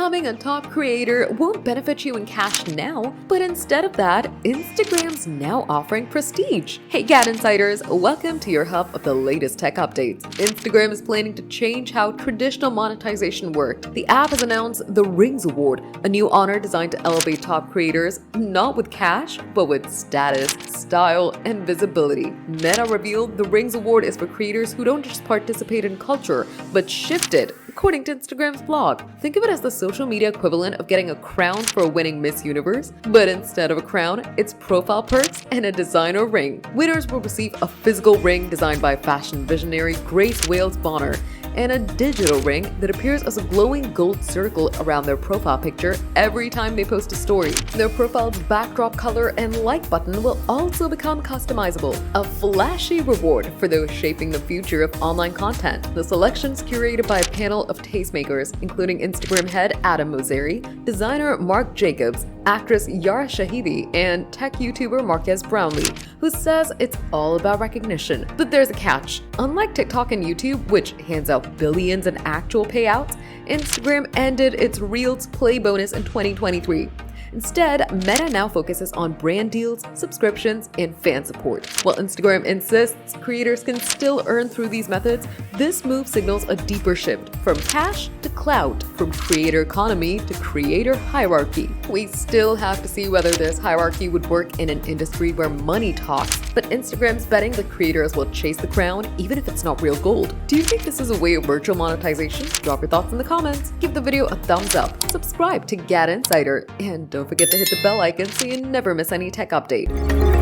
Becoming a top creator won't benefit you in cash now, but instead of that, Instagram's now offering prestige. Hey GadInsiders, welcome to your hub of the latest tech updates. Instagram is planning to change how traditional monetization worked. The app has announced the Rings Award, a new honor designed to elevate top creators, not with cash, but with status, style, and visibility. Meta revealed the Rings Award is for creators who don't just participate in culture, but shift it, according to Instagram's blog. Think of it as the social media equivalent of getting a crown for winning Miss Universe, but instead of a crown, it's profile perks and a designer ring. Winners will receive a physical ring designed by fashion visionary Grace Wales Bonner, and a digital ring that appears as a glowing gold circle around their profile picture every time they post a story. Their profile's backdrop color and like button will also become customizable, a flashy reward for those shaping the future of online content. The selection's curated by a panel of tastemakers, including Instagram head Adam Mosseri, designer Marc Jacobs, actress Yara Shahidi, and tech YouTuber Marques Brownlee, who says it's all about recognition. But there's a catch. Unlike TikTok and YouTube, which hands out billions in actual payouts, Instagram ended its Reels Play bonus in 2023. Instead, Meta now focuses on brand deals, subscriptions, and fan support. While Instagram insists creators can still earn through these methods, this move signals a deeper shift from cash to clout, from creator economy to creator hierarchy. We still have to see whether this hierarchy would work in an industry where money talks, but Instagram's betting the creators will chase the crown even if it's not real gold. Do you think this is a way of virtual monetization? Drop your thoughts in the comments. Give the video a thumbs up, subscribe to GadInsider, and don't forget to hit the bell icon so you never miss any tech update.